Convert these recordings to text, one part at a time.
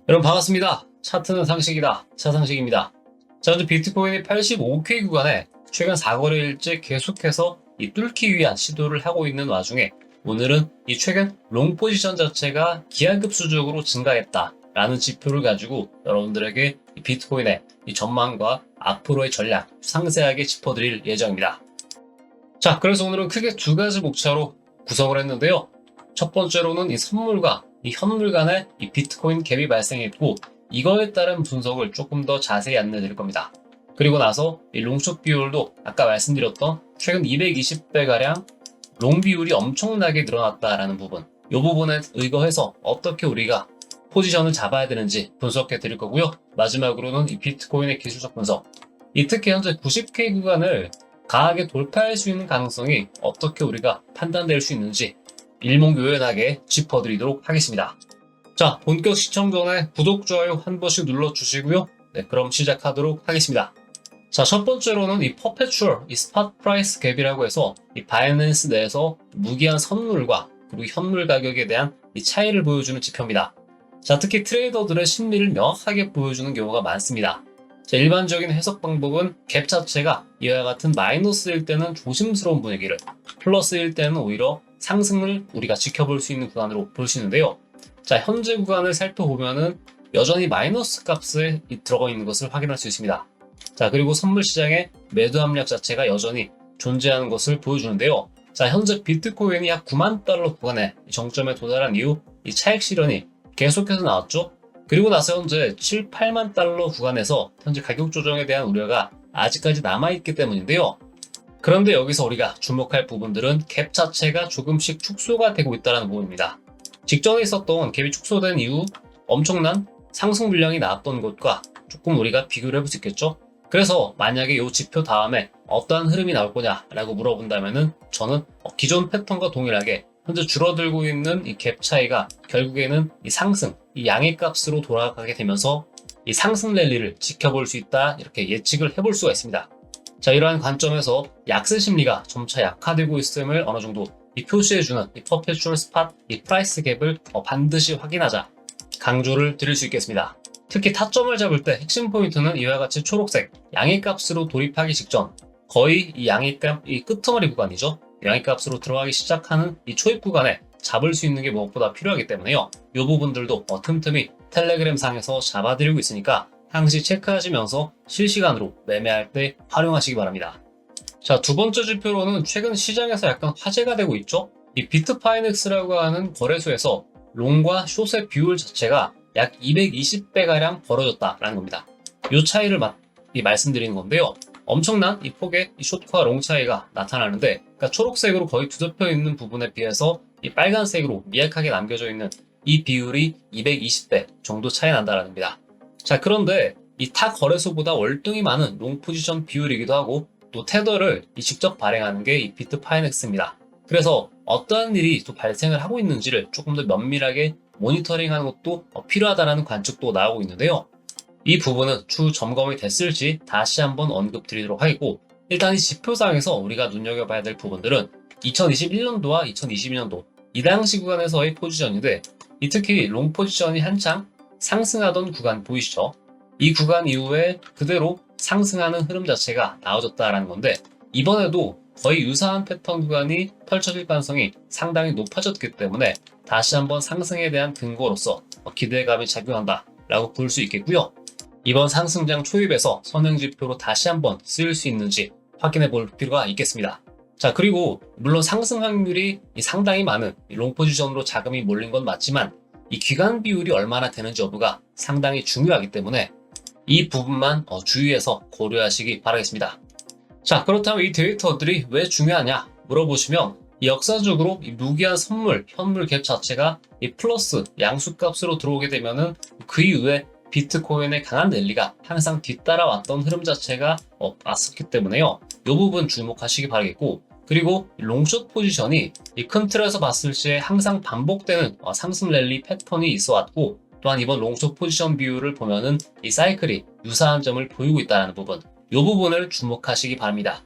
여러분 반갑습니다. 차트는 상식이다. 차상식입니다. 자, 현재 비트코인이 85K 구간에 최근 4거래일째 계속해서 뚫기 위한 시도를 하고 있는 와중에 오늘은 이 최근 롱 포지션 자체가 기하급수적으로 증가했다라는 지표를 가지고 여러분들에게 이 비트코인의 이 전망과 앞으로의 전략 상세하게 짚어드릴 예정입니다. 자, 그래서 오늘은 크게 두 가지 목차로 구성을 했는데요. 첫 번째로는 이 선물과 이 현물 간의 이 비트코인 갭이 발생했고, 이거에 따른 분석을 조금 더 자세히 안내 드릴 겁니다. 그리고 나서 이 롱숏 비율도 아까 말씀드렸던 최근 220배가량 롱 비율이 엄청나게 늘어났다라는 부분, 이 부분에 의거해서 어떻게 우리가 포지션을 잡아야 되는지 분석해 드릴 거고요. 마지막으로는 이 비트코인의 기술적 분석, 이 특히 현재 90K 구간을 강하게 돌파할 수 있는 가능성이 어떻게 우리가 판단될 수 있는지 일목요연하게 짚어드리도록 하겠습니다. 자, 본격 시청 전에 구독, 좋아요 한 번씩 눌러주시고요. 네, 그럼 시작하도록 하겠습니다. 자, 첫 번째로는 이 퍼페추얼, 이 스팟 프라이스 갭이라고 해서 이 바이낸스 내에서 무기한 선물과 그리고 현물 가격에 대한 이 차이를 보여주는 지표입니다. 자, 특히 트레이더들의 심리를 명확하게 보여주는 경우가 많습니다. 자, 일반적인 해석 방법은 갭 자체가 이와 같은 마이너스일 때는 조심스러운 분위기를, 플러스일 때는 오히려 상승을 우리가 지켜볼 수 있는 구간으로 볼 수 있는데요. 자, 현재 구간을 살펴보면은 여전히 마이너스 값에 들어가 있는 것을 확인할 수 있습니다. 자, 그리고 선물 시장의 매도 압력 자체가 여전히 존재하는 것을 보여주는데요. 자, 현재 비트코인이 약 9만 달러 구간에 정점에 도달한 이후 이 차익 실현이 계속해서 나왔죠. 그리고 나서 현재 7, 8만 달러 구간에서 현재 가격 조정에 대한 우려가 아직까지 남아있기 때문인데요. 그런데 여기서 우리가 주목할 부분들은 갭 자체가 조금씩 축소가 되고 있다는 부분입니다. 직전에 있었던 갭이 축소된 이후 엄청난 상승 물량이 나왔던 것과 조금 우리가 비교를 해볼 수 있겠죠? 그래서 만약에 이 지표 다음에 어떠한 흐름이 나올 거냐라고 물어본다면은 저는 기존 패턴과 동일하게 현재 줄어들고 있는 이 갭 차이가 결국에는 이 상승, 이 양의 값으로 돌아가게 되면서 이 상승 랠리를 지켜볼 수 있다, 이렇게 예측을 해볼 수가 있습니다. 자, 이러한 관점에서 약세 심리가 점차 약화되고 있음을 어느 정도 이 표시해주는 이 퍼페추얼 스팟 이 프라이스 갭을 반드시 확인하자 강조를 드릴 수 있겠습니다. 특히 타점을 잡을 때 핵심 포인트는 이와 같이 초록색 양의 값으로 돌입하기 직전, 거의 이 양의 값 이 끄트머리 구간이죠. 양의 값으로 들어가기 시작하는 이 초입 구간에 잡을 수 있는 게 무엇보다 필요하기 때문에요. 이 부분들도 틈틈이 텔레그램 상에서 잡아드리고 있으니까 항시 체크하시면서 실시간으로 매매할 때 활용하시기 바랍니다. 자, 두 번째 지표로는 최근 시장에서 약간 화제가 되고 있죠. 이 비트파이넥스라고 하는 거래소에서 롱과 숏의 비율 자체가 약 220배가량 벌어졌다라는 겁니다. 이 차이를 말씀드리는 건데요. 엄청난 이 폭의 이 숏과 롱 차이가 나타나는데, 그러니까 초록색으로 거의 뒤덮여 있는 부분에 비해서 이 빨간색으로 미약하게 남겨져 있는 이 비율이 220배 정도 차이 난다는 겁니다. 자, 그런데 이 타 거래소보다 월등히 많은 롱 포지션 비율이기도 하고, 또 테더를 직접 발행하는 게 이 비트파이넥스입니다. 그래서 어떠한 일이 또 발생을 하고 있는지를 조금 더 면밀하게 모니터링하는 것도 필요하다는 관측도 나오고 있는데요. 이 부분은 추후 점검이 됐을지 다시 한번 언급드리도록 하겠고, 일단 이 지표상에서 우리가 눈여겨봐야 될 부분들은 2021년도와 2022년도 이 당시 구간에서의 포지션인데, 이 특히 롱 포지션이 한창 상승하던 구간 보이시죠? 이 구간 이후에 그대로 상승하는 흐름 자체가 나와졌다라는 건데, 이번에도 거의 유사한 패턴 구간이 펼쳐질 가능성이 상당히 높아졌기 때문에 다시 한번 상승에 대한 근거로서 기대감이 작용한다라고 볼 수 있겠고요. 이번 상승장 초입에서 선행지표로 다시 한번 쓰일 수 있는지 확인해 볼 필요가 있겠습니다. 자, 그리고 물론 상승 확률이 상당히 많은 롱 포지션으로 자금이 몰린 건 맞지만 이 기간 비율이 얼마나 되는지 여부가 상당히 중요하기 때문에 이 부분만 주의해서 고려하시기 바라겠습니다. 자, 그렇다면 이 데이터들이 왜 중요하냐 물어보시면, 역사적으로 이 무기한 선물, 현물 갭 자체가 이 플러스 양수값으로 들어오게 되면은 그 이후에 비트코인의 강한 랠리가 항상 뒤따라왔던 흐름 자체가 왔었기 때문에요. 이 부분 주목하시기 바라겠고, 그리고 롱숏 포지션이 이 큰 틀에서 봤을 때 항상 반복되는 상승 랠리 패턴이 있어왔고, 또한 이번 롱숏 포지션 비율을 보면은 이 사이클이 유사한 점을 보이고 있다는 부분, 이 부분을 주목하시기 바랍니다.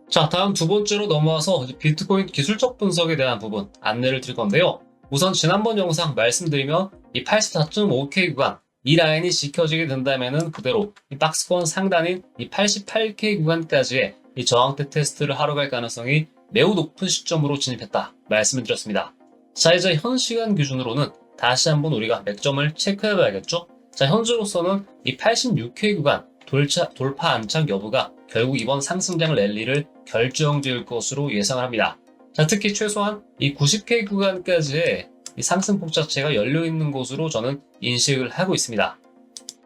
자, 다음 두 번째로 넘어와서 비트코인 기술적 분석에 대한 부분 안내를 드릴 건데요. 우선 지난번 영상 말씀드리면 이 84.5K 구간, 이 라인이 지켜지게 된다면은 그대로 이 박스권 상단인 이 88K 구간까지의 이 저항대 테스트를 하러 갈 가능성이 매우 높은 시점으로 진입했다 말씀을 드렸습니다. 자, 이제 현 시간 기준으로는 다시 한번 우리가 맥점을 체크해 봐야겠죠? 자, 현재로서는 이 86K 구간 돌파 안착 여부가 결국 이번 상승장 랠리를 결정지을 것으로 예상을 합니다. 자, 특히 최소한 이 90K 구간까지의 이 상승폭 자체가 열려있는 곳으로 저는 인식을 하고 있습니다.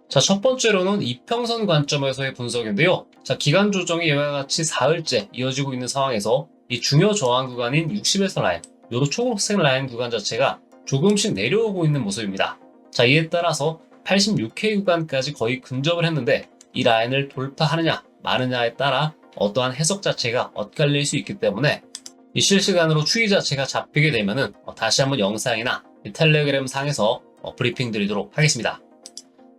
자, 첫 번째로는 이평선 관점에서의 분석인데요. 자, 기간 조정이 이와 같이 사흘째 이어지고 있는 상황에서 이 중요 저항 구간인 60에서 라인, 요 초록색 라인 구간 자체가 조금씩 내려오고 있는 모습입니다. 자, 이에 따라서 86K 구간까지 거의 근접을 했는데 이 라인을 돌파하느냐 마느냐에 따라 어떠한 해석 자체가 엇갈릴 수 있기 때문에 이 실시간으로 추이 자체가 잡히게 되면은 다시 한번 영상이나 텔레그램 상에서 브리핑 드리도록 하겠습니다.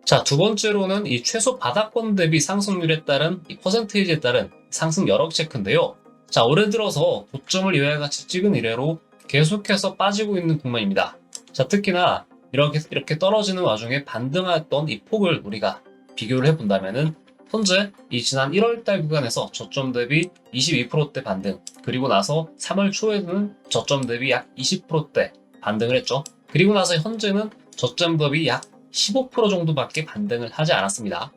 자, 두 번째로는 이 최소 바닥권 대비 상승률에 따른 이 퍼센테이지에 따른 상승 여력 체크인데요. 자, 올해 들어서 고점을 이와 같이 찍은 이래로 계속해서 빠지고 있는 국면입니다. 자, 특히나 이렇게 떨어지는 와중에 반등했던 이 폭을 우리가 비교를 해본다면은 현재 이 지난 1월달 구간에서 저점 대비 22%대 반등, 그리고 나서 3월 초에는 저점 대비 약 20%대 반등을 했죠. 그리고 나서 현재는 저점 대비 약 15% 정도밖에 반등을 하지 않았습니다.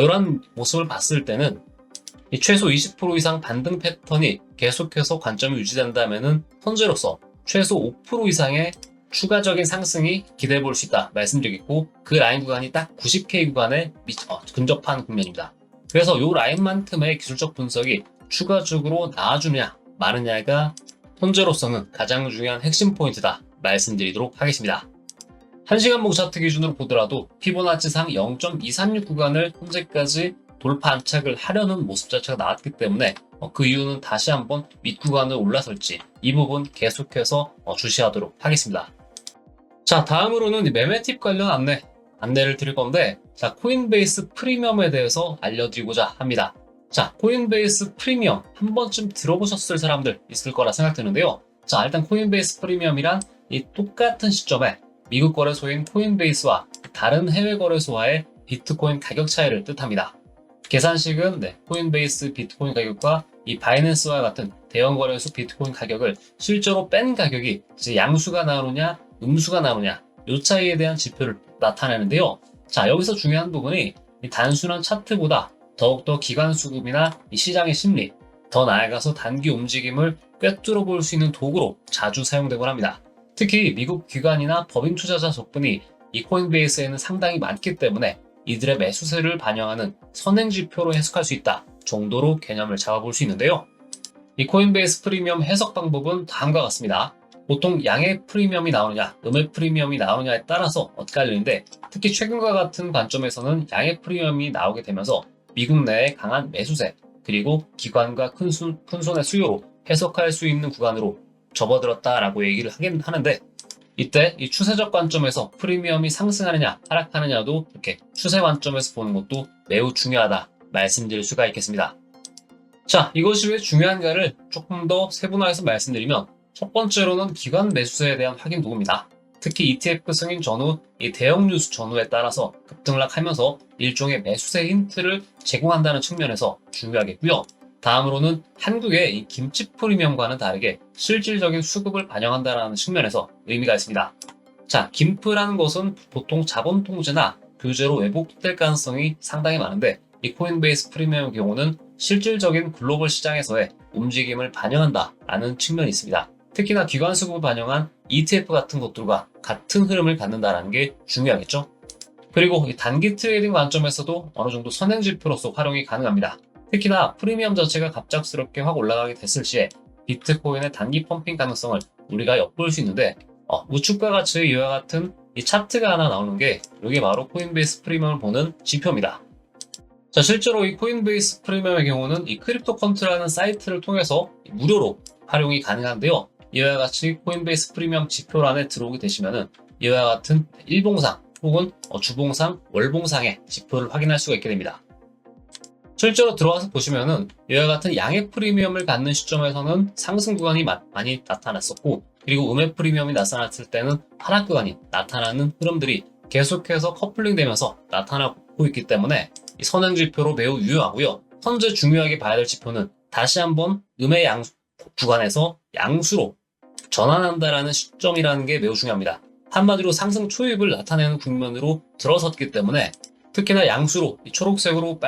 이런 모습을 봤을 때는 이 최소 20% 이상 반등 패턴이 계속해서 관점이 유지된다면은 현재로서 최소 5% 이상의 추가적인 상승이 기대해 볼 수 있다 말씀드리겠고, 그 라인 구간이 딱 90K 구간에 근접한 국면입니다. 그래서 이 라인만큼의 기술적 분석이 추가적으로 나와주느냐 마느냐가 현재로서는 가장 중요한 핵심 포인트다 말씀드리도록 하겠습니다. 1시간봉 차트 기준으로 보더라도 피보나치상 0.236 구간을 현재까지 돌파 안착을 하려는 모습 자체가 나왔기 때문에 그 이유는 다시 한번 윗구간을 올라설지 이 부분 계속해서 주시하도록 하겠습니다. 자, 다음으로는 매매 팁 관련 안내를 드릴 건데, 자, 코인베이스 프리미엄에 대해서 알려드리고자 합니다. 자, 코인베이스 프리미엄 한 번쯤 들어보셨을 사람들 있을 거라 생각되는데요. 자, 일단 코인베이스 프리미엄이란 이 똑같은 시점에 미국 거래소인 코인베이스와 다른 해외 거래소와의 비트코인 가격 차이를 뜻합니다. 계산식은 코인베이스 비트코인 가격과 이 바이낸스와 같은 대형 거래소 비트코인 가격을 실제로 뺀 가격이 이제 양수가 나오느냐 음수가 나오느냐 이 차이에 대한 지표를 나타내는데요. 자, 여기서 중요한 부분이 이 단순한 차트보다 더욱더 기관 수급이나 이 시장의 심리, 더 나아가서 단기 움직임을 꿰뚫어 볼 수 있는 도구로 자주 사용되곤 합니다. 특히 미국 기관이나 법인 투자자 적분이 이 코인베이스에는 상당히 많기 때문에 이들의 매수세를 반영하는 선행지표로 해석할 수 있다 정도로 개념을 잡아볼 수 있는데요. 이 코인베이스 프리미엄 해석 방법은 다음과 같습니다. 보통 양의 프리미엄이 나오느냐, 음의 프리미엄이 나오느냐에 따라서 엇갈리는데, 특히 최근과 같은 관점에서는 양의 프리미엄이 나오게 되면서 미국 내의 강한 매수세, 그리고 기관과 큰 손의 수요로 해석할 수 있는 구간으로 접어들었다라고 얘기를 하긴 하는데, 이때 이 추세적 관점에서 프리미엄이 상승하느냐 하락하느냐도 이렇게 추세 관점에서 보는 것도 매우 중요하다 말씀드릴 수가 있겠습니다. 자, 이것이 왜 중요한가를 조금 더 세분화해서 말씀드리면, 첫 번째로는 기관 매수세에 대한 확인 도구입니다. 특히 ETF 승인 전후, 이 대형 뉴스 전후에 따라서 급등락하면서 일종의 매수세 힌트를 제공한다는 측면에서 중요하겠고요. 다음으로는 한국의 이 김치 프리미엄과는 다르게 실질적인 수급을 반영한다는 측면에서 의미가 있습니다. 자, 김프라는 것은 보통 자본 통제나 규제로 왜곡될 가능성이 상당히 많은데, 이 코인베이스 프리미엄의 경우는 실질적인 글로벌 시장에서의 움직임을 반영한다라는 측면이 있습니다. 특히나 기관 수급을 반영한 ETF 같은 것들과 같은 흐름을 갖는다는 게 중요하겠죠. 그리고 이 단기 트레이딩 관점에서도 어느 정도 선행지표로서 활용이 가능합니다. 특히나 프리미엄 자체가 갑작스럽게 확 올라가게 됐을 시에 비트코인의 단기 펌핑 가능성을 우리가 엿볼 수 있는데, 우측과 같이 이와 같은 이 차트가 하나 나오는 게 이게 바로 코인베이스 프리미엄을 보는 지표입니다. 자, 실제로 이 코인베이스 프리미엄의 경우는 이 크립토 컨트라는 사이트를 통해서 무료로 활용이 가능한데요. 이와 같이 코인베이스 프리미엄 지표란에 들어오게 되시면은 이와 같은 일봉상 혹은 주봉상, 월봉상의 지표를 확인할 수가 있게 됩니다. 실제로 들어와서 보시면은 이와 같은 양의 프리미엄을 갖는 시점에서는 상승 구간이 많이 나타났었고, 그리고 음의 프리미엄이 나타났을 때는 하락 구간이 나타나는 흐름들이 계속해서 커플링 되면서 나타나고 있기 때문에 이 선행 지표로 매우 유효하고요. 현재 중요하게 봐야 될 지표는 다시 한번 음의 구간에서 양수로 전환한다라는 시점이라는 게 매우 중요합니다. 한마디로 상승 초입을 나타내는 국면으로 들어섰기 때문에 특히나 양수로 이 초록색으로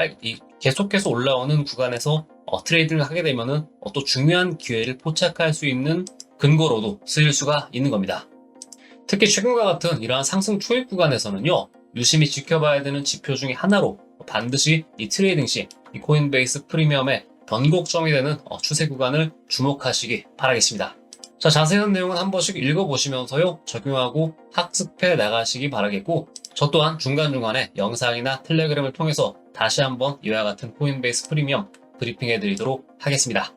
계속해서 올라오는 구간에서 트레이딩을 하게 되면은 또 중요한 기회를 포착할 수 있는 근거로도 쓰일 수가 있는 겁니다. 특히 최근과 같은 이러한 상승 초입 구간에서는요, 유심히 지켜봐야 되는 지표 중에 하나로 반드시 이 트레이딩 시 이 코인베이스 프리미엄의 변곡점이 되는 추세 구간을 주목하시기 바라겠습니다. 자, 자세한 내용은 한 번씩 읽어보시면서요, 적용하고 학습해 나가시기 바라겠고, 저 또한 중간중간에 영상이나 텔레그램을 통해서 다시 한번 이와 같은 코인베이스 프리미엄 브리핑해 드리도록 하겠습니다.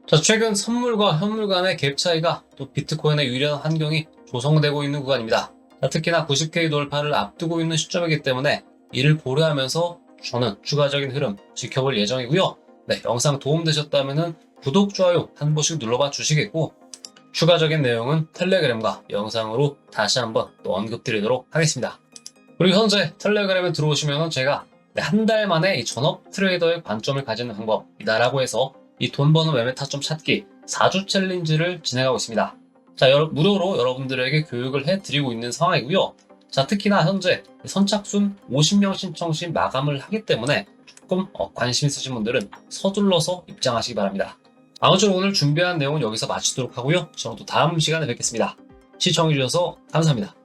자, 최근 선물과 현물 간의 갭 차이가 또 비트코인의 유리한 환경이 조성되고 있는 구간입니다. 자, 특히나 90K 돌파를 앞두고 있는 시점이기 때문에 이를 고려하면서 저는 추가적인 흐름 지켜볼 예정이고요. 네, 영상 도움되셨다면 구독, 좋아요 한 번씩 눌러봐 주시겠고, 추가적인 내용은 텔레그램과 영상으로 다시 한번 또 언급드리도록 하겠습니다. 그리고 현재 텔레그램에 들어오시면 제가 한 달 만에 이 전업 트레이더의 관점을 가지는 방법이다라고 해서 이 돈 버는 매매 타점 찾기 4주 챌린지를 진행하고 있습니다. 자, 무료로 여러분들에게 교육을 해드리고 있는 상황이고요. 자, 특히나 현재 선착순 50명 신청 시 마감을 하기 때문에 조금 관심 있으신 분들은 서둘러서 입장하시기 바랍니다. 아무쪼록 오늘 준비한 내용은 여기서 마치도록 하고요. 저는 또 다음 시간에 뵙겠습니다. 시청해주셔서 감사합니다.